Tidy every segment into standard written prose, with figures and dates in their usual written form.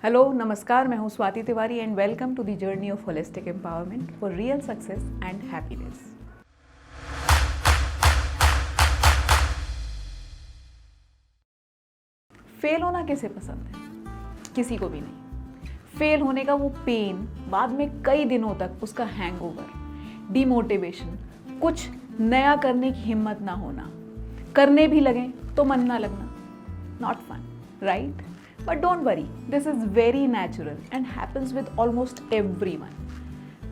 Hello नमस्कार, मैं हूँ Swati Tiwari and welcome to the journey of holistic empowerment for real success and happiness. Fail होना किसे पसंद है? किसी को भी नहीं। फेल होने का वो पेन, बाद में कई दिनों तक उसका हैंगओवर, डिमोटिवेशन, कुछ नया करने की हिम्मत ना होना, करने भी लगें तो मन ना लगना, not fun, right? But don't worry, this is very natural and happens with almost everyone.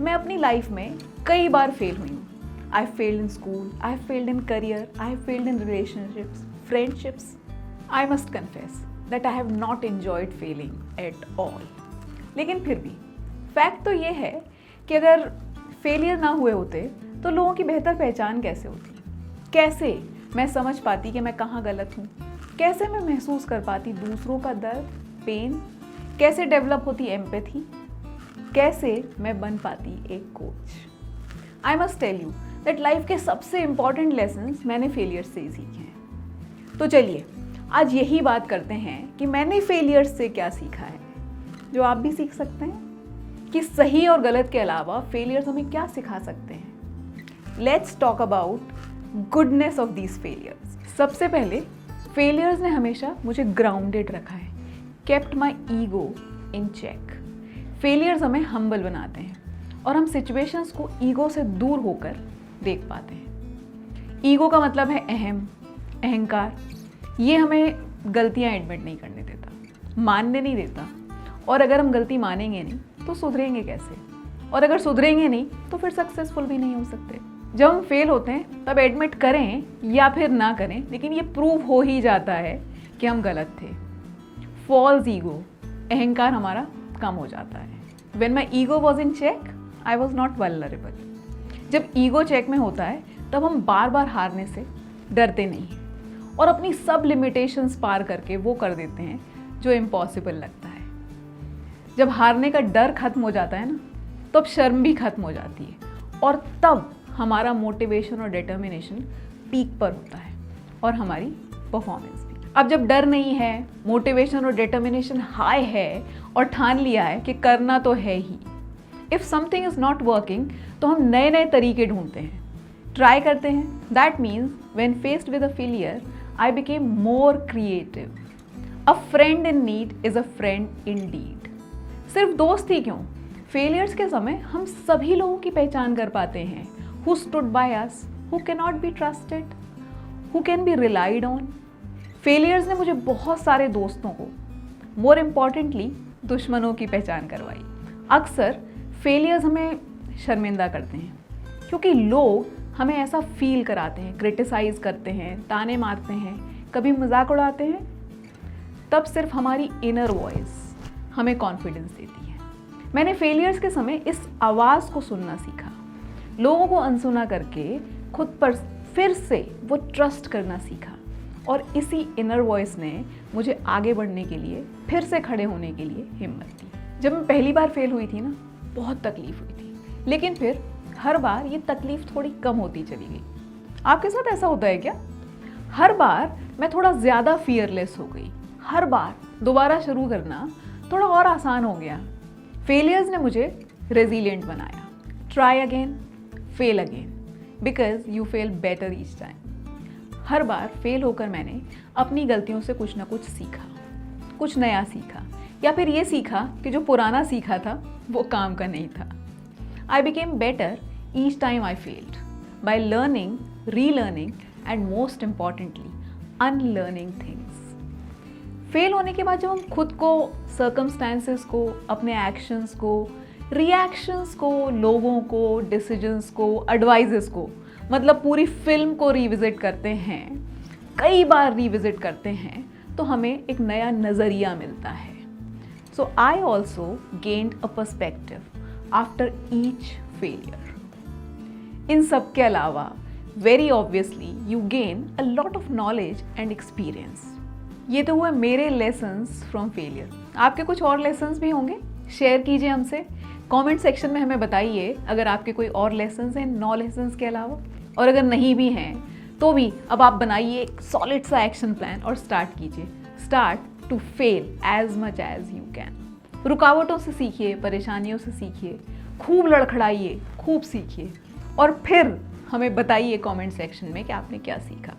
मैं अपनी लाइफ में कई बार फेल हुई हूँ। I failed in school, I failed in career, I failed in relationships, friendships. I must confess that I have not enjoyed failing at all. लेकिन फिर भी fact तो ये है कि अगर फेलियर ना हुए होते तो लोगों की बेहतर पहचान कैसे होती? कैसे मैं समझ पाती कि मैं कहाँ गलत हूँ? कैसे मैं महसूस कर पाती दूसरों का दर्द, पेन? कैसे डेवलप होती एम्पैथी? कैसे मैं बन पाती एक coach? I must tell you that life के सबसे इंपॉर्टेंट लेसन्स मैंने फेलियर से ही सीखे हैं। तो चलिए आज यही बात करते हैं कि मैंने फेलियर से क्या सीखा है, जो आप भी सीख सकते हैं, कि सही और गलत के अलावा फेलियर्स हमें क्या सिखा सकते हैं। Let's talk about goodness of these failures. सबसे पहले फेलियर्स ने हमेशा मुझे ग्राउंडेड रखा है, kept my ego in check. Failures हमें हम्बल बनाते हैं और हम सिचुएशंस को ईगो से दूर होकर देख पाते हैं। ईगो का मतलब है अहंकार। ये हमें गलतियां एडमिट नहीं करने देता, मानने नहीं देता, और अगर हम गलती मानेंगे नहीं तो सुधरेंगे कैसे, और अगर सुधरेंगे नहीं तो फिर सक्सेसफुल भी नहीं हो सकते। जब हम फेल होते हैं तब एडमिट करें या फिर ना करें, लेकिन ये प्रूव हो ही जाता है कि हम गलत थे। फॉल्स ईगो, अहंकार हमारा कम हो जाता है। When my ego was in check I was not vulnerable. जब ईगो चेक में होता है तब हम बार बार हारने से डरते नहीं हैं और अपनी सब लिमिटेशंस पार करके वो कर देते हैं जो इम्पॉसिबल लगता है। जब हारने का डर खत्म हो जाता है ना, तब शर्म भी खत्म हो जाती है और तब हमारा मोटिवेशन और डिटर्मिनेशन पीक पर होता है और हमारी परफॉर्मेंस भी। अब जब डर नहीं है, मोटिवेशन और डिटर्मिनेशन हाई है और ठान लिया है कि करना तो है ही, if something is not working तो हम नए नए तरीके ढूंढते हैं, ट्राई करते हैं। That means when faced with a failure I became more creative. A friend in need is a friend indeed. सिर्फ दोस्त ही क्यों, फेलियर्स के समय हम सभी लोगों की पहचान कर पाते हैं। Who stood by us, who cannot be trusted, who can be relied on. Failures ने मुझे बहुत सारे दोस्तों को, मोर इम्पॉर्टेंटली दुश्मनों की पहचान करवाई। अक्सर फेलियर्स हमें शर्मिंदा करते हैं क्योंकि लोग हमें ऐसा फील कराते हैं, क्रिटिसाइज करते हैं, ताने मारते हैं, कभी मजाक उड़ाते हैं। तब सिर्फ हमारी इनर वॉइस हमें कॉन्फिडेंस देती है। मैंने फेलियर्स के समय इस आवाज़ को सुनना सीखा, लोगों को अनसुना करके खुद पर फिर से वो ट्रस्ट करना सीखा, और इसी इनर वॉइस ने मुझे आगे बढ़ने के लिए, फिर से खड़े होने के लिए हिम्मत दी। जब मैं पहली बार फेल हुई थी ना, बहुत तकलीफ हुई थी, लेकिन फिर हर बार ये तकलीफ थोड़ी कम होती चली गई। आपके साथ ऐसा होता है क्या? हर बार मैं थोड़ा ज़्यादा फियरलेस हो गई, हर बार दोबारा शुरू करना थोड़ा और आसान हो गया। फेलियर्स ने मुझे रेजिलिएंट बनाया। Try again, fail again, because you fail better each time. Her bar fail होकर मैंने अपनी गलतियों से कुछ ना कुछ सीखा, कुछ नया सीखा, या फिर ये सीखा कि जो पुराना सीखा था वो काम का नहीं था। I became better each time I failed by learning, relearning and most importantly unlearning things. Fail होने के बाद जब हम खुद को, सर्कमस्टांसेस को, अपने एक्शंस को, रिएक्शंस को, लोगों को, डिसीजंस को, एडवाइजेस को, मतलब पूरी फिल्म को रिविजिट करते हैं, कई बार रिविजिट करते हैं, तो हमें एक नया नज़रिया मिलता है। So I also gained a perspective after each failure. इन सब के अलावा very obviously you gain a lot of knowledge and experience. ये तो हुए मेरे लेसन्स फ्रॉम फेलियर। आपके कुछ और लेसन्स भी होंगे, शेयर कीजिए हमसे। कमेंट सेक्शन में हमें बताइए अगर आपके कोई और लेसन्स हैं 9 लेसन्स के अलावा, और अगर नहीं भी हैं तो भी अब आप बनाइए एक सॉलिड सा एक्शन प्लान और स्टार्ट कीजिए। Start to fail as much as you can. रुकावटों से सीखिए, परेशानियों से सीखिए, खूब लड़खड़ाइए, खूब सीखिए और फिर हमें बताइए कमेंट सेक्शन में कि आपने क्या सीखा।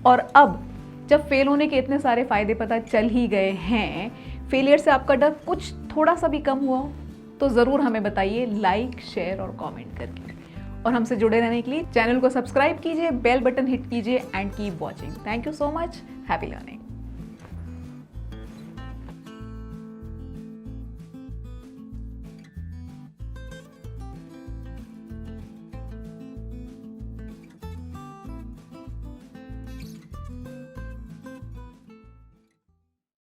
और अब जब फेल होने के इतने सारे फ़ायदे पता चल ही गए हैं, फेलियर से आपका डर कुछ थोड़ा सा भी कम हुआ हो तो ज़रूर हमें बताइए लाइक, शेयर और कमेंट करके। और हमसे जुड़े रहने के लिए चैनल को सब्सक्राइब कीजिए, बेल बटन हिट कीजिए and keep watching. Thank you so much. Happy learning.